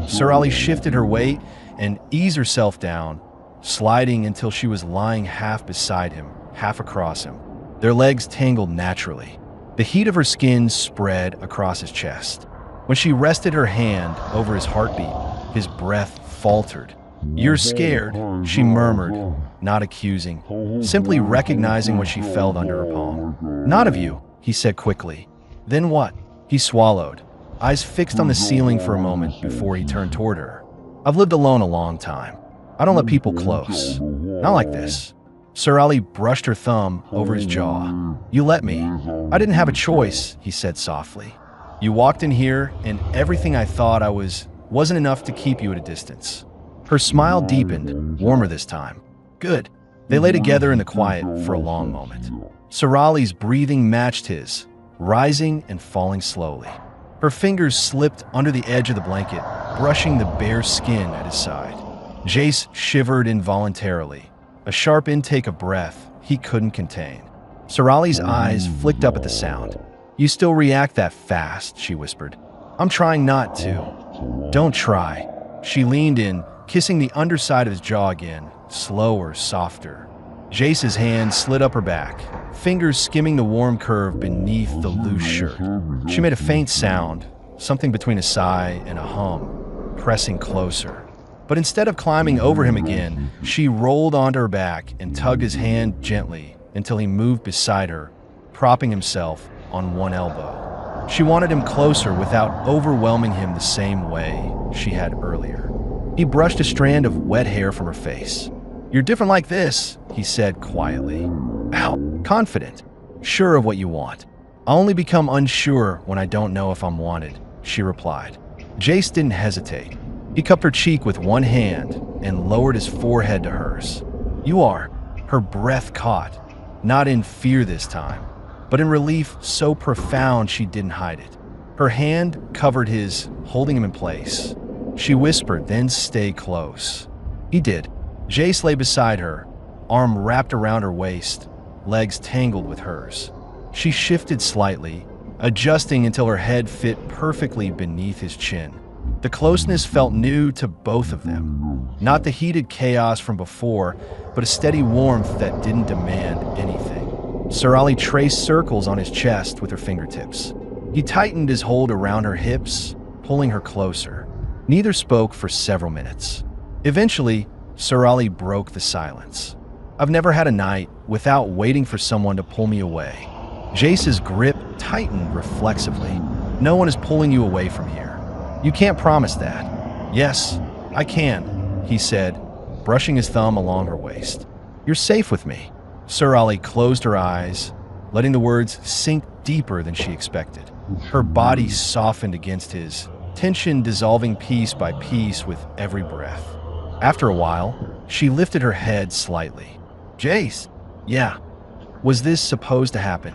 Sir Ali shifted her weight and eased herself down, sliding until she was lying half beside him, half across him. Their legs tangled naturally. The heat of her skin spread across his chest. When she rested her hand over his heartbeat, His breath faltered. "You're scared," she murmured, not accusing, simply recognizing what she felt under her palm. "Not of you," he said quickly. "Then what?" He swallowed, eyes fixed on the ceiling for a moment before he turned toward her. "I've lived alone a long time. I don't let people close. Not like this." Sir Ali brushed her thumb over his jaw. "You let me. I didn't have a choice," he said softly. "You walked in here, and everything I thought I wasn't enough to keep you at a distance." Her smile deepened, warmer this time. "Good." They lay together in the quiet for a long moment. Sir Ali's breathing matched his, rising and falling slowly. Her fingers slipped under the edge of the blanket, brushing the bare skin at his side. Jace shivered involuntarily, a sharp intake of breath he couldn't contain. Sir Ali's eyes flicked up at the sound. "You still react that fast," she whispered. "I'm trying not to." "Don't try." She leaned in, kissing the underside of his jaw again, slower, softer. Jace's hand slid up her back, fingers skimming the warm curve beneath the loose shirt. She made a faint sound, something between a sigh and a hum, pressing closer. But instead of climbing over him again, she rolled onto her back and tugged his hand gently until he moved beside her, propping himself on one elbow. She wanted him closer without overwhelming him the same way she had earlier. He brushed a strand of wet hair from her face. "You're different like this," he said quietly. "Ow." Confident, sure of what you want. "I only become unsure when I don't know if I'm wanted," she replied. Jace didn't hesitate. He cupped her cheek with one hand and lowered his forehead to hers. "You are." Her breath caught, not in fear this time, but in relief so profound she didn't hide it. Her hand covered his, holding him in place. She whispered, "Then stay close." He did. Jace lay beside her, arm wrapped around her waist, legs tangled with hers. She shifted slightly, adjusting until her head fit perfectly beneath his chin. The closeness felt new to both of them. Not the heated chaos from before, but a steady warmth that didn't demand anything. Sir Ali traced circles on his chest with her fingertips. He tightened his hold around her hips, pulling her closer. Neither spoke for several minutes. Eventually, Sir Ali broke the silence. "I've never had a night without waiting for someone to pull me away." Jace's grip tightened reflexively. "No one is pulling you away from here. You can't promise that." "Yes, I can," he said, brushing his thumb along her waist. "You're safe with me." Sir Ali closed her eyes, letting the words sink deeper than she expected. Her body softened against his, tension dissolving piece by piece with every breath. After a while, she lifted her head slightly. "Jace." "Yeah." Was this supposed to happen?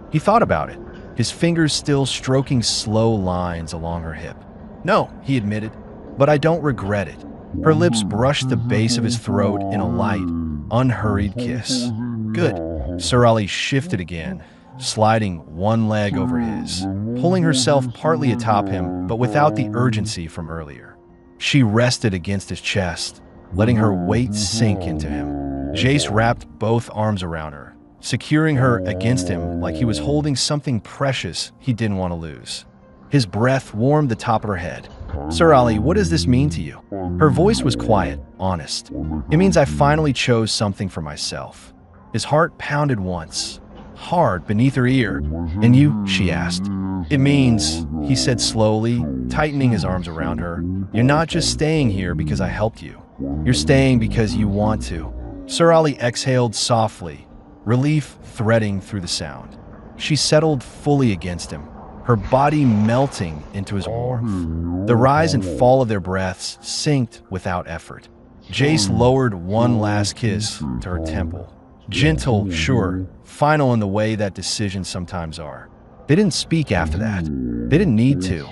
He thought about it, his fingers still stroking slow lines along her hip. "No," he admitted, "but I don't regret it." Her lips brushed the base of his throat in a light, unhurried kiss. "Good." Sir Ali shifted again, sliding one leg over his, pulling herself partly atop him, but without the urgency from earlier. She rested against his chest, letting her weight sink into him. Jace wrapped both arms around her, securing her against him like he was holding something precious he didn't want to lose. His breath warmed the top of her head. "Sir Ali, what does this mean to you?" Her voice was quiet, honest. "It means I finally chose something for myself." His heart pounded once, hard beneath her ear. "And you?" she asked. "It means," he said slowly, tightening his arms around her, "you're not just staying here because I helped you. You're staying because you want to." Sir Ali exhaled softly, relief threading through the sound. She settled fully against him, her body melting into his warmth. The rise and fall of their breaths synced without effort. Jace lowered one last kiss to her temple. Gentle, sure, final in the way that decisions sometimes are. They didn't speak after that. They didn't need to.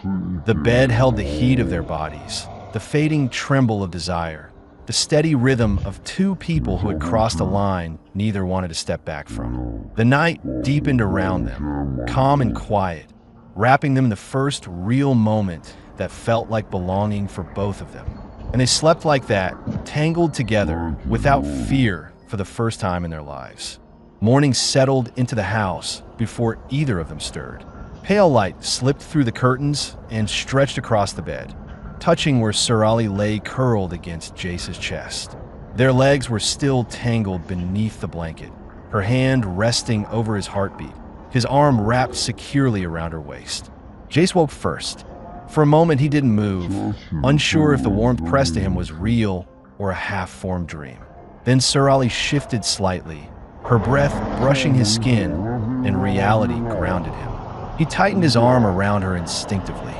The bed held the heat of their bodies, the fading tremble of desire, the steady rhythm of two people who had crossed a line neither wanted to step back from. The night deepened around them, calm and quiet, wrapping them in the first real moment that felt like belonging for both of them. And they slept like that, tangled together, without fear for the first time in their lives. Morning settled into the house before either of them stirred. Pale light slipped through the curtains and stretched across the bed. touching where Sir Ali lay curled against Jace's chest. Their legs were still tangled beneath the blanket, her hand resting over his heartbeat, his arm wrapped securely around her waist. Jace woke first. For a moment he didn't move, unsure if the warmth pressed to him was real or a half-formed dream. Then Sir Ali shifted slightly, her breath brushing his skin, and reality grounded him. He tightened his arm around her instinctively.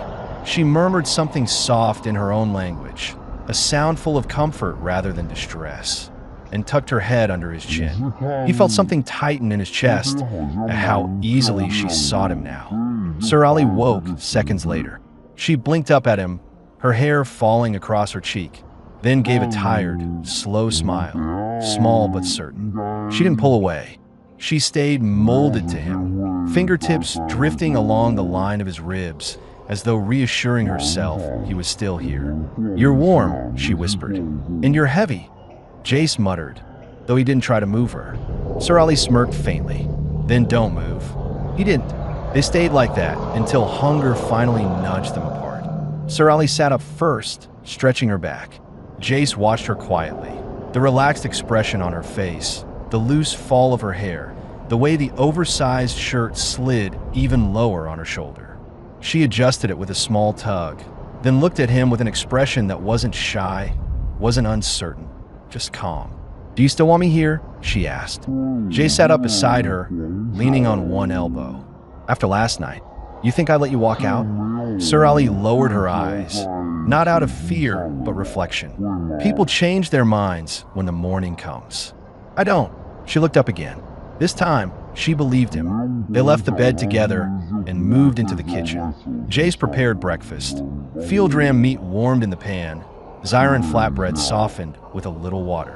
She murmured something soft in her own language, a sound full of comfort rather than distress, and tucked her head under his chin. He felt something tighten in his chest at how easily she sought him now. Sir Ali woke seconds later. She blinked up at him, her hair falling across her cheek, then gave a tired, slow smile, small but certain. She didn't pull away. She stayed molded to him, fingertips drifting along the line of his ribs, as though reassuring herself he was still here. "You're warm," she whispered, "and you're heavy," Jace muttered, though he didn't try to move her. Sir Ali smirked faintly. "Then don't move." He didn't. They stayed like that until hunger finally nudged them apart. Sir Ali sat up first, stretching her back. Jace watched her quietly, the relaxed expression on her face, the loose fall of her hair, the way the oversized shirt slid even lower on her shoulder. She adjusted it with a small tug, then looked at him with an expression that wasn't shy, wasn't uncertain, just calm. "Do you still want me here?" she asked. Jay sat up beside her, leaning on one elbow. "After last night, you think I let you walk out?" Sir Ali lowered her eyes, not out of fear, but reflection. People change their minds when the morning comes. "I don't." She looked up again. This time, she believed him. They left the bed together and moved into the kitchen. Jace prepared breakfast. Field ram meat warmed in the pan, Zyron flatbread softened with a little water.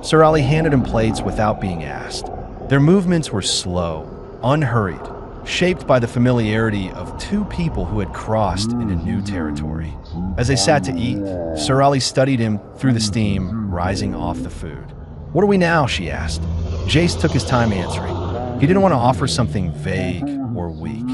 Sir Ali handed him plates without being asked. Their movements were slow, unhurried, shaped by the familiarity of two people who had crossed into new territory. As they sat to eat, Sir Ali studied him through the steam rising off the food. "What are we now?" she asked. Jace took his time answering. He didn't want to offer something vague or weak.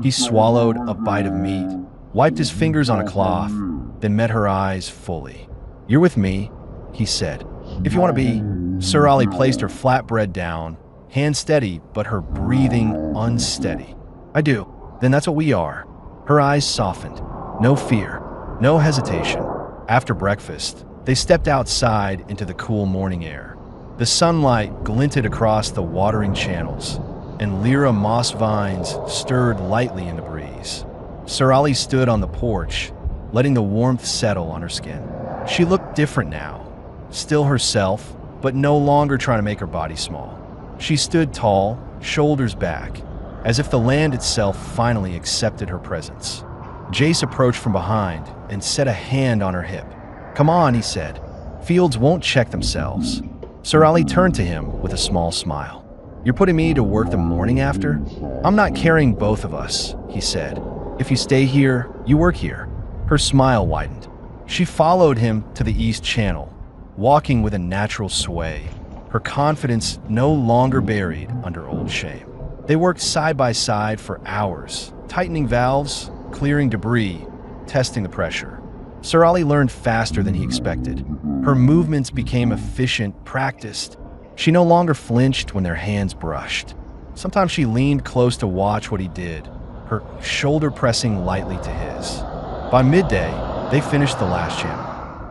He swallowed a bite of meat, wiped his fingers on a cloth, then met her eyes fully. "You're with me," he said. "If you want to be." Sir Ali placed her flatbread down, hand steady, but her breathing unsteady. "I do." "Then that's what we are." Her eyes softened. No fear, no hesitation. After breakfast, they stepped outside into the cool morning air. The sunlight glinted across the watering channels, and Lyra moss vines stirred lightly in the breeze. Sir Ali stood on the porch, letting the warmth settle on her skin. She looked different now, still herself, but no longer trying to make her body small. She stood tall, shoulders back, as if the land itself finally accepted her presence. Jace approached from behind and set a hand on her hip. "Come on," he said. "Fields won't check themselves." Sir Ali turned to him with a small smile. "You're putting me to work the morning after?" "I'm not carrying both of us," he said. "If you stay here, you work here." Her smile widened. She followed him to the East Channel, walking with a natural sway, her confidence no longer buried under old shame. They worked side by side for hours, tightening valves, clearing debris, testing the pressure. Sir Ali learned faster than he expected. Her movements became efficient, practiced. She no longer flinched when their hands brushed. Sometimes she leaned close to watch what he did, her shoulder pressing lightly to his. By midday, they finished the last channel.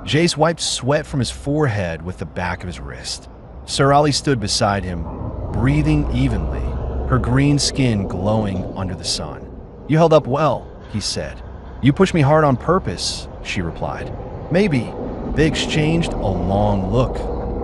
Jace wiped sweat from his forehead with the back of his wrist. Sir Ali stood beside him, breathing evenly, her green skin glowing under the sun. "You held up well," he said. "You pushed me hard on purpose," she replied. "Maybe." They exchanged a long look,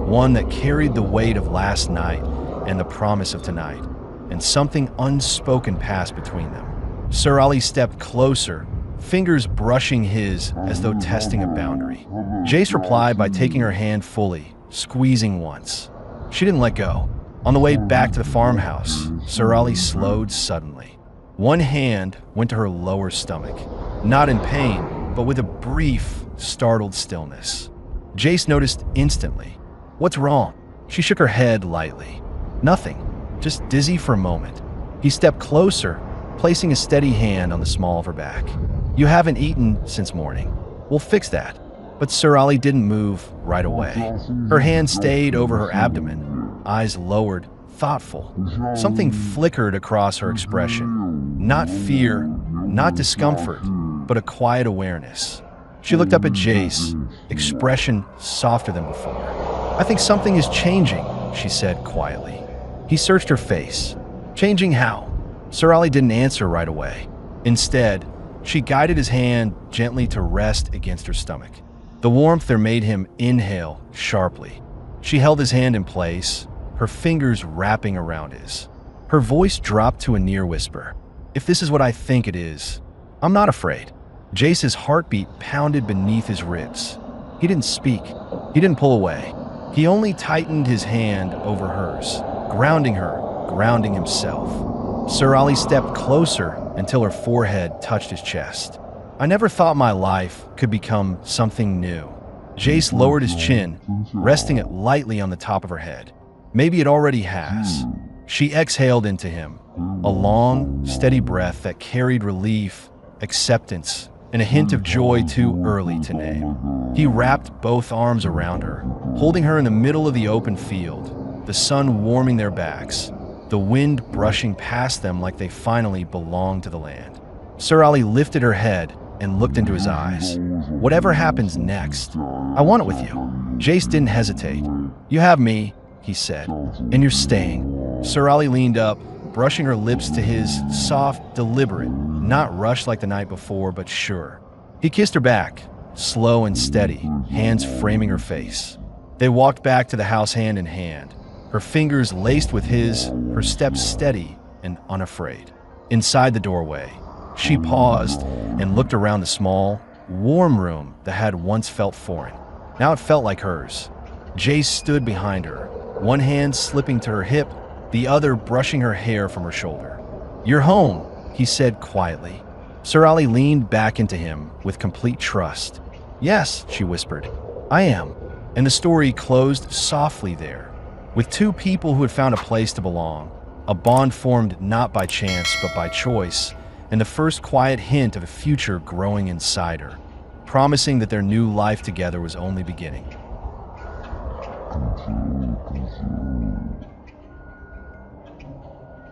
one that carried the weight of last night and the promise of tonight, and something unspoken passed between them. Sir Ali stepped closer, fingers brushing his as though testing a boundary. Jace replied by taking her hand fully, squeezing once. She didn't let go. On the way back to the farmhouse, Sir Ali slowed suddenly. One hand went to her lower stomach, not in pain, but with a brief, startled stillness. Jace noticed instantly. "What's wrong?" She shook her head lightly. "Nothing, just dizzy for a moment." He stepped closer, placing a steady hand on the small of her back. "You haven't eaten since morning." We'll fix that. But Sir Ali didn't move right away. Her hand stayed over her abdomen, eyes lowered, thoughtful. Something flickered across her expression. Not fear, not discomfort, but a quiet awareness. She looked up at Jace, expression softer than before. I think something is changing, she said quietly. He searched her face. Changing how? Sir Ali didn't answer right away. Instead, she guided his hand gently to rest against her stomach. The warmth there made him inhale sharply. She held his hand in place, her fingers wrapping around his. Her voice dropped to a near whisper. If this is what I think it is, I'm not afraid. Jace's heartbeat pounded beneath his ribs. He didn't speak. He didn't pull away. He only tightened his hand over hers, grounding her, grounding himself. Sir Ali stepped closer until her forehead touched his chest. I never thought my life could become something new. Jace lowered his chin, resting it lightly on the top of her head. Maybe it already has. She exhaled into him, a long, steady breath that carried relief, acceptance, and a hint of joy too early to name. He wrapped both arms around her, holding her in the middle of the open field, the sun warming their backs, the wind brushing past them like they finally belonged to the land. Sir Ali lifted her head and looked into his eyes. Whatever happens next, I want it with you. Jace didn't hesitate. You have me, he said, and you're staying. Sir Ali leaned up, brushing her lips to his, soft, deliberate, not rushed like the night before, but sure. He kissed her back, slow and steady, hands framing her face. They walked back to the house hand in hand, her fingers laced with his, her steps steady and unafraid. Inside the doorway, she paused and looked around the small, warm room that had once felt foreign. Now it felt like hers. Jace stood behind her, one hand slipping to her hip, the other brushing her hair from her shoulder. You're home, he said quietly. Sir Ali leaned back into him with complete trust. Yes, she whispered, I am. And the story closed softly there, with two people who had found a place to belong, a bond formed not by chance but by choice, and the first quiet hint of a future growing inside her, promising that their new life together was only beginning.